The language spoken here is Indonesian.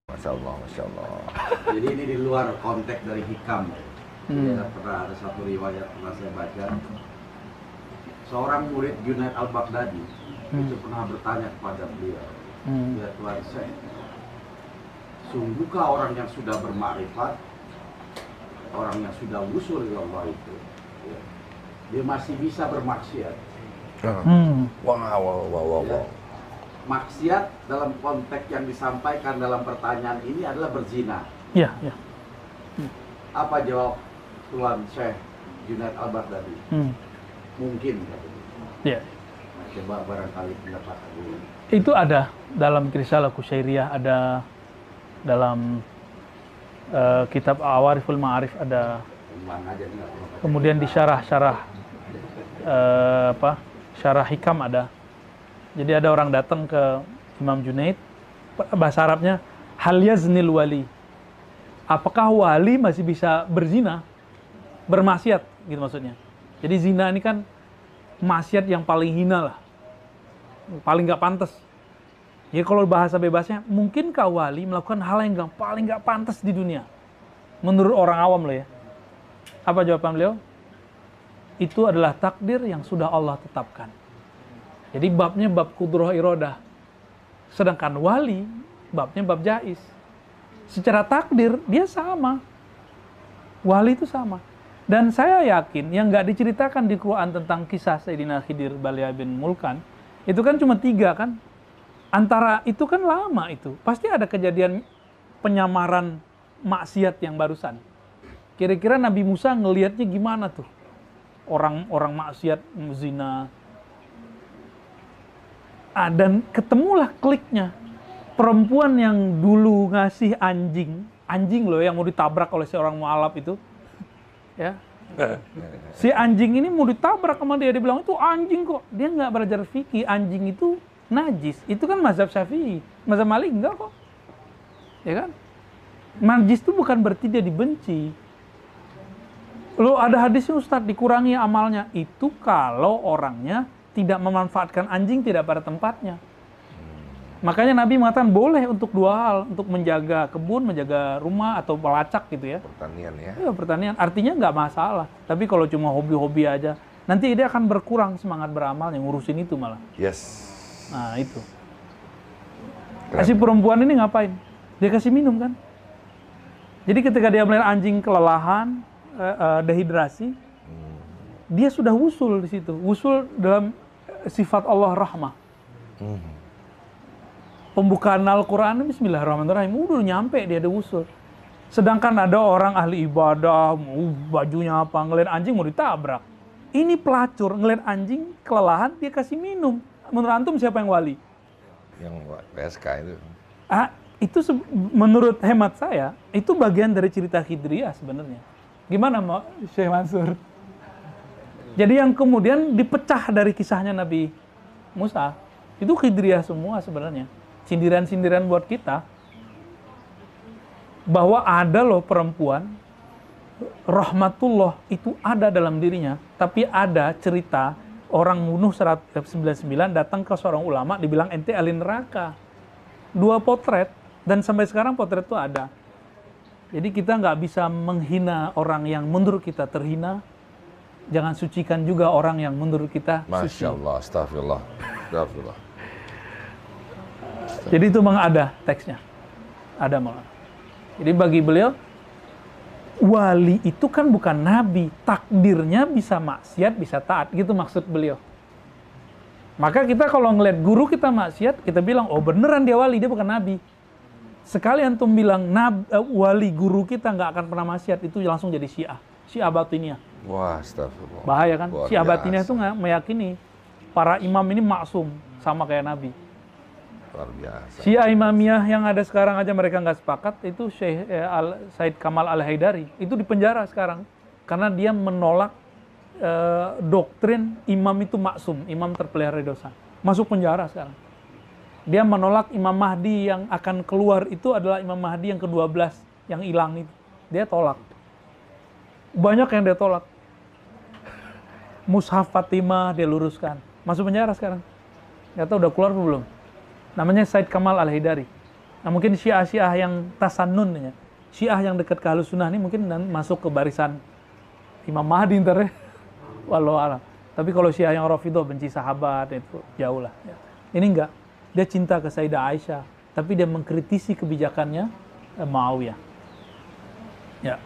Masya Allah, Masya Allah. Jadi ini di luar konteks dari hikam. Jadi pernah ada satu riwayat pernah saya baca. Seorang murid Junaid al-Baghdadi itu pernah bertanya kepada beliau, ya Tuhan saya, sungguhkah orang yang sudah bermakrifat, orang yang sudah wusul ke Allah itu, ya, dia masih bisa bermaksiat? Wow. Maksiat dalam konteks yang disampaikan dalam pertanyaan ini adalah berzina. Iya. Apa jawab Tuan Syekh Junaid al-Baghdadi? Mungkin katanya. Iya. Nah, coba barangkali pendapat dulu. Itu ada dalam Risalah Kusyairiyah, ada dalam kitab Awariful Ma'arif ada. Ulang aja nih, nggak perlu baca. Kemudian di syarah syarah hikam ada. Jadi ada orang datang ke Imam Junaid, bahasa Arabnya hal yaznil wali. Apakah wali masih bisa berzina, bermaksiat gitu maksudnya. Jadi zina ini kan maksiat yang paling hina lah, paling nggak pantas. Jadi kalau bahasa bebasnya, mungkinkah wali melakukan hal yang paling nggak pantas di dunia menurut orang awam loh ya. Apa jawaban beliau? Itu adalah takdir yang sudah Allah tetapkan. Jadi babnya bab kudroh irodah. Sedangkan wali, babnya bab jais. Secara takdir, dia sama. Wali itu sama. Dan saya yakin, yang nggak diceritakan di Quran tentang kisah Sayyidina Khidir Balya bin Mulkan, itu kan cuma 3 kan? Antara itu kan lama itu. Pasti ada kejadian penyamaran maksiat yang barusan. Kira-kira Nabi Musa ngelihatnya gimana tuh? Orang maksiat, zina. Dan ketemulah kliknya. Perempuan yang dulu ngasih anjing loh yang mau ditabrak oleh seorang mualaf itu. Ya. Si anjing ini mau ditabrak sama dia bilang itu anjing kok. Dia nggak belajar fikih, anjing itu najis. Itu kan mazhab Syafi'i. Mazhab Malik enggak kok. Ya kan? Najis itu bukan berarti dia dibenci. Loh ada hadisnya Ustadz, dikurangi amalnya. Itu kalau orangnya tidak memanfaatkan anjing tidak pada tempatnya. Makanya Nabi mengatakan boleh untuk 2 hal, untuk menjaga kebun, menjaga rumah atau pelacak gitu ya. Pertanian ya. Iya, pertanian. Artinya nggak masalah. Tapi kalau cuma hobi-hobi aja, nanti dia akan berkurang semangat beramal yang ngurusin itu malah. Yes. Nah itu. Keren. Si perempuan ini ngapain? Dia kasih minum kan? Jadi ketika dia melihat anjing kelelahan, dehidrasi, dia sudah wusul di situ. Wusul dalam sifat Allah rahmah. Pembukaan Al-Quran, bismillahirrahmanirrahim, udah nyampe dia ada wusul. Sedangkan ada orang ahli ibadah, bajunya apa, ngeliat anjing mau ditabrak. Ini pelacur, ngeliat anjing kelelahan, dia kasih minum. Menurut antum siapa yang wali? Yang PSK itu. Itu menurut hemat saya, itu bagian dari cerita Khidriyah sebenarnya. Gimana Syekh Mansur? Jadi yang kemudian dipecah dari kisahnya Nabi Musa, itu Khidriyah semua sebenarnya. Sindiran-sindiran buat kita, bahwa ada loh perempuan, rahmatullah itu ada dalam dirinya, tapi ada cerita orang bunuh 199 datang ke seorang ulama, dibilang ente ahli neraka. 2 potret, dan sampai sekarang potret itu ada. Jadi kita nggak bisa menghina orang yang menurut kita terhina, jangan sucikan juga orang yang menurut kita suci. Masya Allah, astagfirullah. Astagfirullah. Jadi itu memang ada teksnya. Ada malah. Jadi bagi beliau, wali itu kan bukan nabi. Takdirnya bisa maksiat, bisa taat. Gitu maksud beliau. Maka kita kalau ngeliat guru kita maksiat, kita bilang, oh beneran dia wali, dia bukan nabi. Sekali antum bilang, wali guru kita nggak akan pernah maksiat, itu langsung jadi Syiah. Syiah Batiniyah. Wah, astagfirullah. Bahaya kan? Luar Syiah biasa. Batiniyah itu nggak meyakini para imam ini maksum, sama kayak nabi. Luar biasa. Syiah Imamiyah yang ada sekarang aja mereka nggak sepakat, itu Said Kamal Al-Haidari, itu dipenjara sekarang. Karena dia menolak doktrin imam itu maksum, imam terpelihara dari dosa. Masuk penjara sekarang. Dia menolak Imam Mahdi yang akan keluar itu adalah Imam Mahdi yang ke-12 yang hilang itu. Dia tolak. Banyak yang dia tolak. Mushaf Fatimah dia luruskan. Masuk penjara sekarang. Nggak tahu udah keluar atau belum. Namanya Said Kamal Al-Haidari. Nah, mungkin Syiah-Syiah yang tasannun ya. Syiah yang dekat ke Ahlus Sunnah ini mungkin masuk ke barisan Imam Mahdi ntar ya. Wallahu a'lam. Tapi kalau Syiah yang Rafidhah benci sahabat itu jauh lah. Ya. Ini enggak. Dia cinta ke Sayyidah Aisyah, tapi dia mengkritisi kebijakannya Muawiyah. Ya.